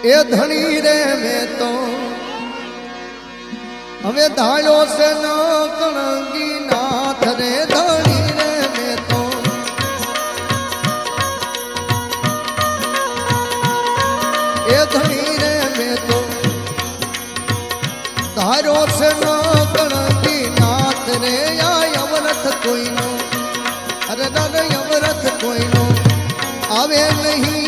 એ ધણી રે મેં તો હવે ધાળ્યો છે ન કણગી નાથ રે ધણી રે મેં તો એ ધણી રે મેં તો ધાર્યો છે ન કણગી નાથ રે આ અવરથ કોઈનો અરે દાદા અવરથ કોઈનો આવે નહીં